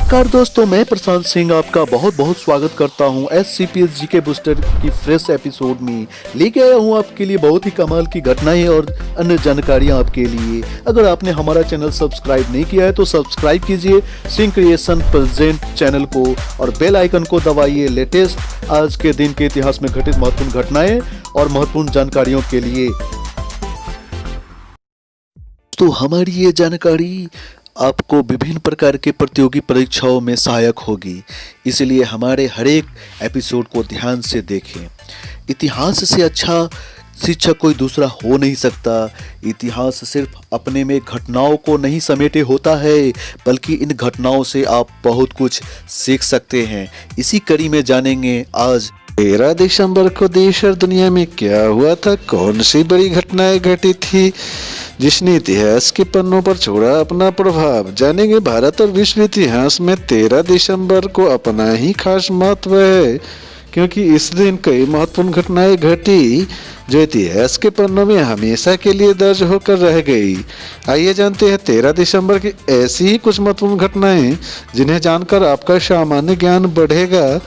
नमस्कार दोस्तों, मैं प्रशांत सिंह आपका बहुत बहुत स्वागत करता हूं SCPS जीके बूस्टर की फ्रेश एपिसोड में। लेके आया हूं आपके लिए बहुत ही कमाल की घटनाएं और अन्य जानकारियां आपके लिए। अगर आपने हमारा चैनल सब्सक्राइब नहीं किया है तो सब्सक्राइब कीजिए सिंह क्रिएशन प्रेजेंट चैनल को और बेल आइकन को दबाइए लेटेस्ट आज के दिन के इतिहास में घटित महत्वपूर्ण घटनाएं और महत्वपूर्ण जानकारियों के लिए। तो हमारी ये जानकारी आपको विभिन्न प्रकार के प्रतियोगी परीक्षाओं में सहायक होगी, इसलिए हमारे हर एक एपिसोड को ध्यान से देखें। इतिहास से अच्छा शिक्षक कोई दूसरा हो नहीं सकता। इतिहास सिर्फ अपने में घटनाओं को नहीं समेटे होता है, बल्कि इन घटनाओं से आप बहुत कुछ सीख सकते हैं। इसी कड़ी में जानेंगे आज 13 दिसंबर को देश और दुनिया में क्या हुआ था, कौन सी बड़ी घटनाएं घटी थी जिसने इतिहास के पन्नों पर छोड़ा अपना प्रभाव। जानेंगे भारत और विश्व इतिहास में 13 दिसंबर को अपना ही खास महत्व है, क्योंकि इस दिन कई महत्वपूर्ण घटनाएं घटी जो इतिहास के पन्नों में हमेशा के लिए दर्ज होकर रह गई। आइए जानते हैं 13 दिसंबर की ऐसी ही कुछ महत्वपूर्ण घटनाएं जिन्हें जानकर आपका सामान्य ज्ञान बढ़ेगा।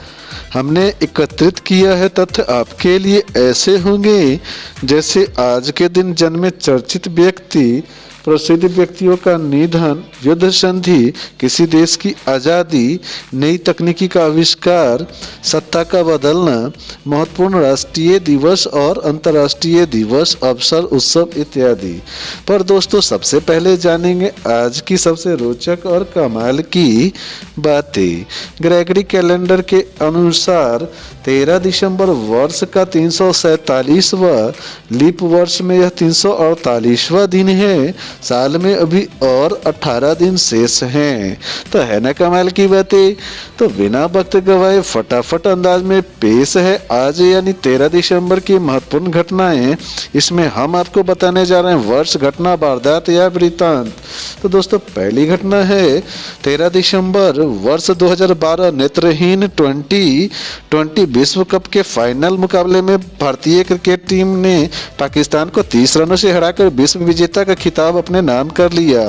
हमने एकत्रित किया है तथ्य आपके लिए ऐसे होंगे जैसे आज के दिन जन्मे चर्चित व्यक्ति, प्रसिद्ध व्यक्तियों का निधन, युद्ध संधि, किसी देश की आज़ादी, नई तकनीकी का आविष्कार, सत्ता का बदलना, महत्वपूर्ण राष्ट्रीय दिवस और अंतर्राष्ट्रीय दिवस, अवसर, उत्सव इत्यादि। पर दोस्तों, सबसे पहले जानेंगे आज की सबसे रोचक और कमाल की बातें। ग्रेगरी कैलेंडर के अनुसार 13 दिसंबर वर्ष का 347वां, लीप वर्ष में यह 348वां दिन है। साल में अभी और 18 दिन शेष हैं। तो है ना कमाल की बातें। तो बिना वक्त गवाए फटाफट अंदाज में पेश है आज यानी 13 दिसंबर की महत्वपूर्ण घटनाएं। इसमें हम आपको बताने जा रहे हैं वर्ष, घटना, वारदात या वृत्तांत। तो दोस्तों, पहली घटना है 13 दिसंबर वर्ष 2012 नेत्रहीन T20 विश्व कप के फाइनल मुकाबले में भारतीय क्रिकेट टीम ने पाकिस्तान को 30 रनों से हराकर विश्व विजेता का खिताब अपने नाम कर लिया।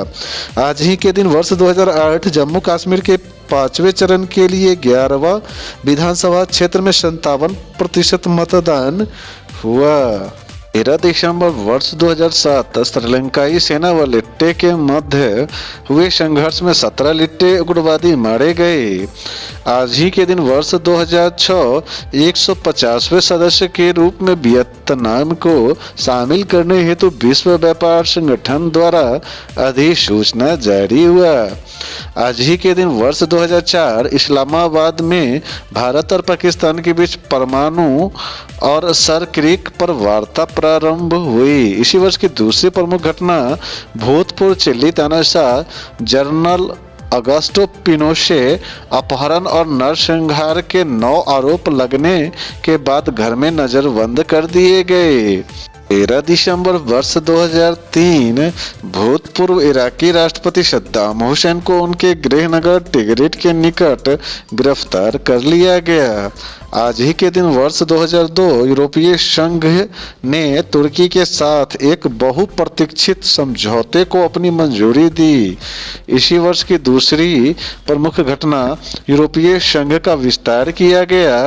आज ही के दिन वर्ष 2008 जम्मू कश्मीर के 5वें चरण के लिए 11वां विधानसभा क्षेत्र में 57% मतदान हुआ। 13 दिसंबर वर्ष 2007 श्रीलंकाई सेना व लिट्टे के मध्य हुए संघर्ष में 17 लिट्टे उग्रवादी मारे गए। आज ही के दिन वर्ष 2006 150वें सदस्य के रूप में वियतनाम को शामिल करने हेतु विश्व व्यापार संगठन द्वारा अधिसूचना जारी हुआ। आज ही के दिन वर्ष 2004 इस्लामाबाद में भारत और पाकिस्तान के बीच परमाणु और सर क्रीक पर वार्ता प्रारंभ हुई। इसी वर्ष की दूसरी प्रमुख घटना भूतपूर्व चिली तानाशाह जनरल अगस्टो पिनोशे अपहरण और नरसंहार के 9 आरोप लगने के बाद घर में नजरबंद कर दिए गए। 13 दिसंबर वर्ष 2003 भूतपूर्व इराकी राष्ट्रपति सद्दाम हुसैन को उनके गृहनगर टिगरिट के निकट गिरफ्तार कर लिया गया। आज ही के दिन वर्ष 2002 यूरोपीय संघ ने तुर्की के साथ एक बहुप्रतीक्षित समझौते को अपनी मंजूरी दी। इसी वर्ष की दूसरी प्रमुख घटना यूरोपीय संघ का विस्तार किया गया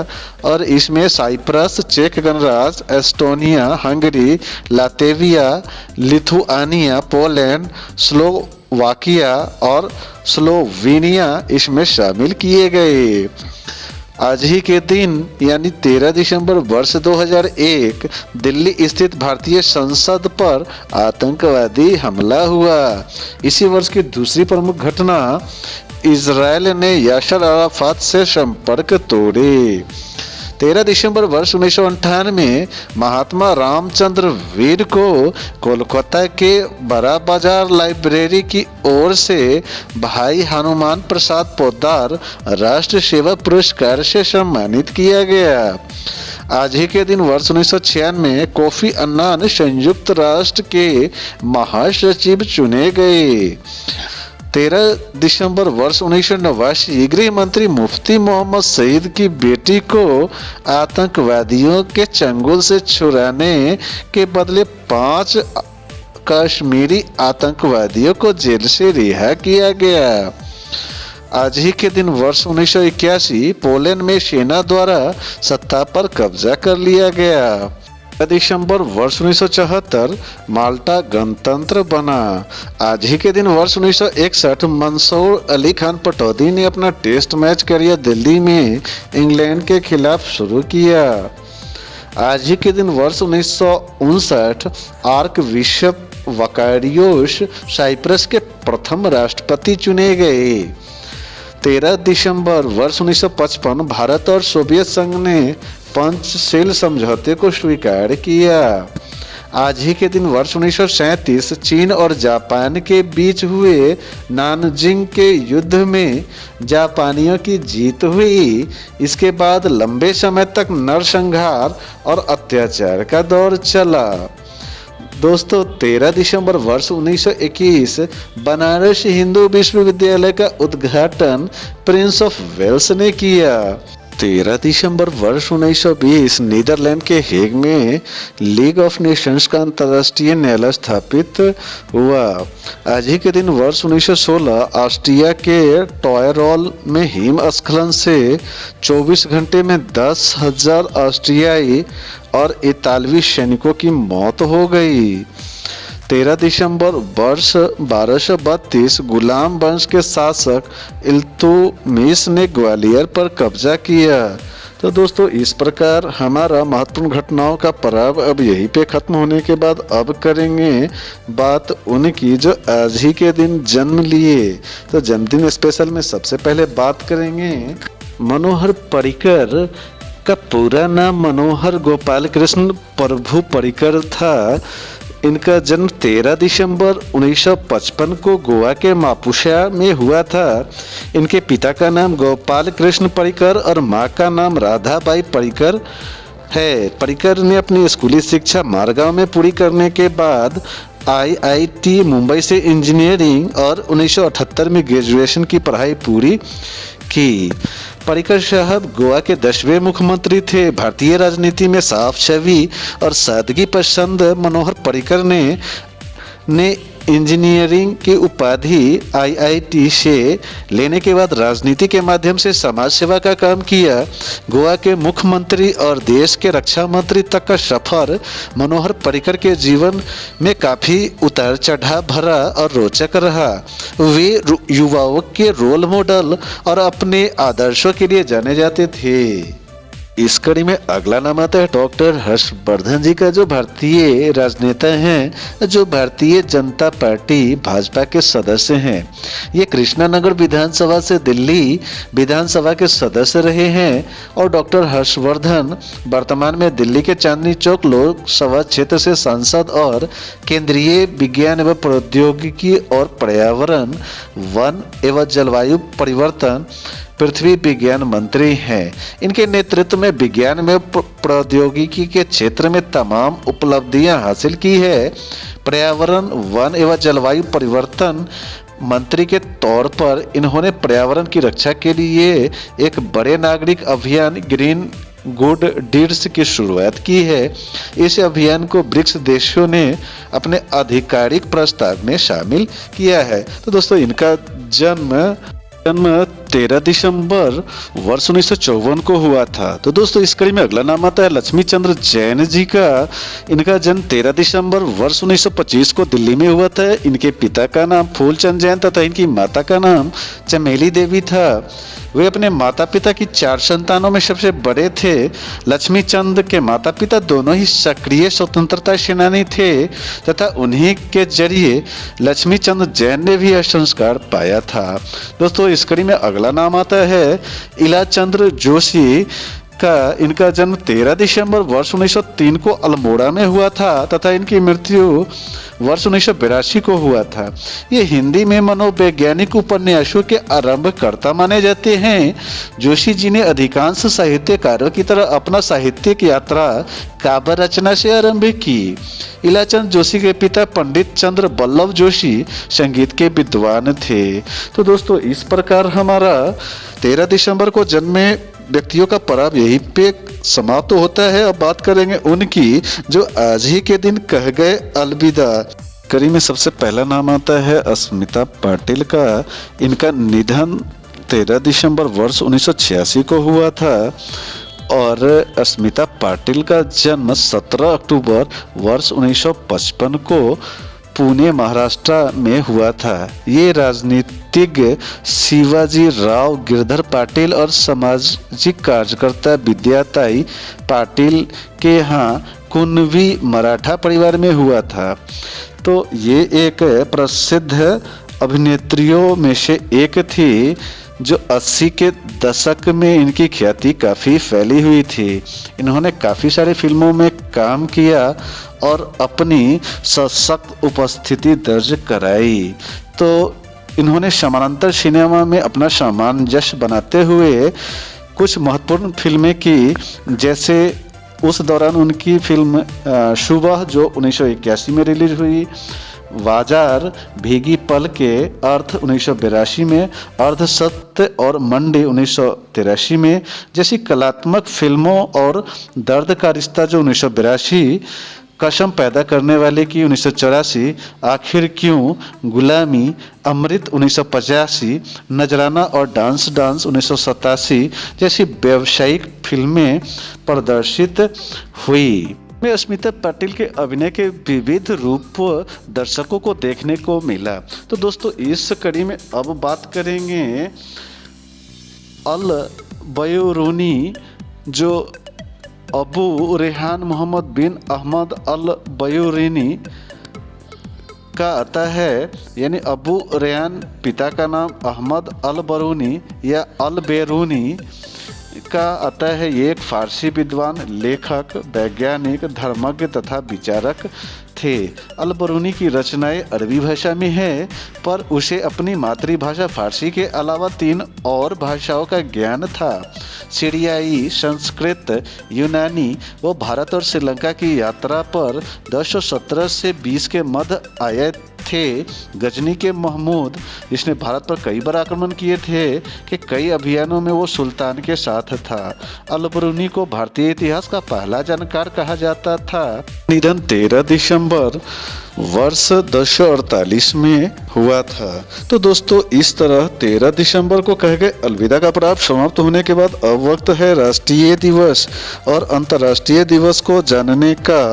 और इसमें साइप्रस, चेक गणराज्य, Estonia, Hungary, Latvia, Lithuania, Poland, Slovakia और स्लोवेनिया इसमें शामिल किए गए। आज ही के दिन यानी 13 दिसंबर वर्ष 2001 दिल्ली स्थित भारतीय संसद पर आतंकवादी हमला हुआ। इसी वर्ष की दूसरी प्रमुख घटना इजरायल ने यासर अराफात से संपर्क तोड़े। 13 दिसंबर वर्ष 1958 में महात्मा रामचंद्र वीर को कोलकाता के बड़ा बाजार लाइब्रेरी की ओर से भाई हनुमान प्रसाद पोद्दार राष्ट्र सेवा पुरस्कार से सम्मानित किया गया। आज ही के दिन वर्ष 1996 में कोफी अन्नान संयुक्त राष्ट्र के महासचिव चुने गए। 13 दिसंबर वर्ष 1989 गृह मंत्री मुफ्ती मोहम्मद सईद की बेटी को आतंकवादियों के चंगुल से छुड़ाने के बदले 5 कश्मीरी आतंकवादियों को जेल से रिहा किया गया। आज ही के दिन वर्ष 1981 पोलैंड में सेना द्वारा सत्ता पर कब्जा कर लिया गया। 13 दिसंबर वर्ष 1974 माल्टा गणतंत्र बना। आज ही के दिन वर्ष 1961 मंसूर अली खान पटौदी ने अपना टेस्ट मैच करियर दिल्ली में इंग्लैंड के खिलाफ शुरू किया। आज ही के दिन वर्ष 1959 आर्क बिशप वकारियोस साइप्रस के प्रथम राष्ट्रपति चुने गए। 13 दिसंबर वर्ष 1955 भारत और सोवियत संघ ने पंचशील समझौते को स्वीकार किया। आज ही के दिन वर्ष 1937 चीन और जापान के बीच हुए नानजिंग के युद्ध में जापानियों की जीत हुई। इसके बाद लंबे समय तक नरसंहार और अत्याचार का दौर चला। दोस्तों 13 दिसंबर वर्ष 1921 बनारस हिंदू विश्वविद्यालय का उद्घाटन प्रिंस ऑफ वेल्स ने किया। 13 दिसंबर वर्ष 1920 नीदरलैंड के हेग में लीग ऑफ नेशंस का अंतर्राष्ट्रीय न्यायालय स्थापित हुआ। आज ही के दिन वर्ष 1916 ऑस्ट्रिया के टॉयरॉल में हिमस्खलन से 24 घंटे में 10,000 ऑस्ट्रियाई और इतालवी सैनिकों की मौत हो गई। 13 दिसंबर वर्ष 1232 गुलाम वंश के शासक इल्तुतमिश ने ग्वालियर पर कब्जा किया। तो दोस्तों इस प्रकार हमारा महत्वपूर्ण घटनाओं का पर्व अब यहीं पे खत्म होने के बाद अब करेंगे बात उनकी जो आज ही के दिन जन्म लिए। तो जन्मदिन स्पेशल में सबसे पहले बात करेंगे मनोहर पर्रिकर का पूरा नाम मनोहर गोपाल कृष्ण प्रभु पर्रिकर था। इनका जन्म 13 दिसंबर 1955 को गोवा के मापुसा में हुआ था। इनके पिता का नाम गोपाल कृष्ण पर्रिकर और माँ का नाम राधाबाई पर्रिकर है। पर्रिकर ने अपनी स्कूली शिक्षा मारगांव में पूरी करने के बाद IIT मुंबई से इंजीनियरिंग और 1978 में ग्रेजुएशन की पढ़ाई पूरी की। पर्रिकर साहब गोवा के 10वें मुख्यमंत्री थे। भारतीय राजनीति में साफ छवि और सादगी पसंद मनोहर पर्रिकर ने इंजीनियरिंग की उपाधि IIT से लेने के बाद राजनीति के माध्यम से समाज सेवा का काम किया। गोवा के मुख्यमंत्री और देश के रक्षा मंत्री तक का सफर मनोहर पर्रिकर के जीवन में काफ़ी उतार चढ़ाव भरा और रोचक रहा। वे युवाओं के रोल मॉडल और अपने आदर्शों के लिए जाने जाते थे। इस कड़ी में अगला नाम आता है डॉक्टर हर्षवर्धन जी का, जो भारतीय राजनेता हैं, जो भारतीय जनता पार्टी भाजपा के सदस्य हैं। ये कृष्णानगर विधानसभा से दिल्ली विधानसभा के सदस्य रहे हैं और डॉक्टर हर्षवर्धन वर्तमान में दिल्ली के चांदनी चौक लोकसभा क्षेत्र से सांसद और केंद्रीय विज्ञान एवं प्रौद्योगिकी और पर्यावरण, वन एवं जलवायु परिवर्तन पृथ्वी विज्ञान मंत्री हैं। इनके नेतृत्व में विज्ञान में प्रौद्योगिकी के क्षेत्र में तमाम उपलब्धियां हासिल की है। पर्यावरण, वन एवं जलवायु परिवर्तन मंत्री के तौर पर इन्होंने पर्यावरण की रक्षा के लिए एक बड़े नागरिक अभियान ग्रीन गुड डीड्स की शुरुआत की है। इस अभियान को ब्रिक्स देशों ने अपने आधिकारिक प्रस्ताव में शामिल किया है। तो दोस्तों इनका जन्म 13 दिसंबर वर्ष 1954 को हुआ था। तो दोस्तों इस कड़ी में अगला नाम आता है लक्ष्मी चंद्र जैन जी का। इनका जन्म 13 दिसंबर वर्ष 1925 को दिल्ली में हुआ था। इनके पिता का नाम फूलचंद जैन तथा इनकी माता का नाम चमेली देवी था। वे अपने माता पिता की 4 संतानों में सबसे बड़े थे। लक्ष्मी चंद के माता पिता दोनों ही सक्रिय स्वतंत्रता सेनानी थे तथा उन्हीं के जरिए लक्ष्मी चंद जैन ने भी यह संस्कार पाया था। दोस्तों इस कड़ी में अगला नाम आता है इला चंद्र जोशी का। इनका जन्म 13 दिसंबर वर्ष 1903 को अल्मोड़ा में हुआ था तथा इनकी मृत्यु वर्ष 1982 को हुआ था। ये हिंदी में मनोवैज्ञानिक उपन्यासों के आरंभकर्ता माने जाते हैं। जोशी जी ने अधिकांश साहित्यकारों की तरह अपना साहित्यिक यात्रा काव्य रचना से आरंभ की। इलाचंद जोशी के पिता पंडित चंद्र वल्लभ जोशी संगीत के विद्वान थे। तो दोस्तों इस प्रकार हमारा 13 दिसंबर को जन्मे व्यक्तियों का पर्व यहीं पे समाप्त होता है। अब बात करेंगे उनकी जो आज ही के दिन कह गए अलविदा। कड़ी में सबसे पहला नाम आता है अस्मिता पाटिल का। इनका निधन 13 दिसंबर वर्ष 1986 को हुआ था और अस्मिता पाटिल का जन्म 17 अक्टूबर वर्ष 1955 को पुणे महाराष्ट्र में हुआ था। ये राजनीतिज्ञ शिवाजी राव गिरधर पाटिल और सामाजिक कार्यकर्ता विद्याताई पाटिल के यहाँ कुणबी मराठा परिवार में हुआ था। तो ये एक प्रसिद्ध अभिनेत्रियों में से एक थी जो 80 के दशक में इनकी ख्याति काफ़ी फैली हुई थी। इन्होंने काफ़ी सारी फिल्मों में काम किया और अपनी सशक्त उपस्थिति दर्ज कराई। तो इन्होंने समानांतर सिनेमा में अपना सामंजस्य बनाते हुए कुछ महत्वपूर्ण फिल्में की, जैसे उस दौरान उनकी फिल्म सुबह जो 1981 में रिलीज हुई, बाजार, भीगी पल के, अर्थ 1982 में, अर्ध सत्य और मंडी 1983 में जैसी कलात्मक फिल्मों और दर्द का रिश्ता जो 1982, कसम पैदा करने वाले की 1984, आखिर क्यों, गुलामी, अमृत 1985, नजराना और डांस 1987 जैसी व्यावसायिक फिल्में प्रदर्शित हुई। में अस्मिता पाटिल के अभिनय के विविध रूप दर्शकों को देखने को मिला। तो दोस्तों इस कड़ी में अब बात करेंगे अल बयूरुनी, जो अबू रेहान मोहम्मद बिन अहमद अल बयूरुनी का आता है, यानी अबू रेहान पिता का नाम अहमद अल बरूनी या अल बेरूनी का आता है। ये एक फारसी विद्वान, लेखक, वैज्ञानिक, धर्मज्ञ तथा विचारक थे। अल बरूनी की रचनाएं अरबी भाषा में है, पर उसे अपनी मातृभाषा फारसी के अलावा 3 और भाषाओं का ज्ञान था। सीरियाई, संस्कृत, यूनानी। वो भारत और श्रीलंका की यात्रा पर 1017 से 20 के मध्य आए थे। गजनी के महमूद, जिसने भारत पर कई बार आक्रमण किए थे, कि कई अभियानों में वो सुल्तान के साथ था। अल बरूनी को भारतीय इतिहास का पहला जानकार कहा जाता था। निधन 13 दिसंबर वर्ष 1048 में हुआ था। तो दोस्तों इस तरह 13 दिसंबर को कह गए अलविदा का प्राप्त समाप्त होने के बाद अब वक्त है राष्ट्रीय दिवस और अंतर्राष्ट्रीय दिवस को जानने का।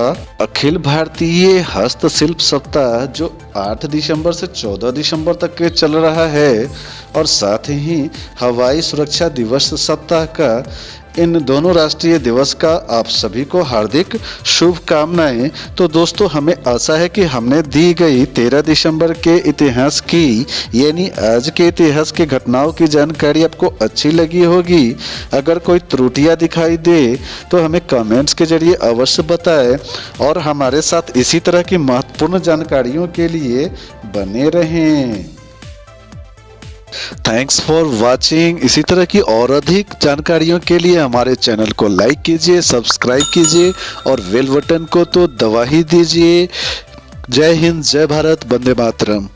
अखिल भारतीय हस्तशिल्प सप्ताह जो 8 दिसंबर से 14 दिसंबर तक के चल रहा है, और साथ ही हवाई सुरक्षा दिवस सप्ताह का, इन दोनों राष्ट्रीय दिवस का आप सभी को हार्दिक शुभकामनाएं। तो दोस्तों हमें आशा है कि हमने दी गई 13 दिसंबर के इतिहास की, यानी आज के इतिहास की घटनाओं की जानकारी आपको अच्छी लगी होगी। अगर कोई त्रुटियां दिखाई दे तो हमें कमेंट्स के जरिए अवश्य बताएं और हमारे साथ इसी तरह की महत्वपूर्ण जानकारियों के लिए बने रहें। Thanks for watching. इसी तरह की और अधिक जानकारियों के लिए हमारे चैनल को लाइक कीजिए, सब्सक्राइब कीजिए और बेल बटन को तो दबा ही दीजिए। जय हिंद, जय भारत, वंदे मातरम।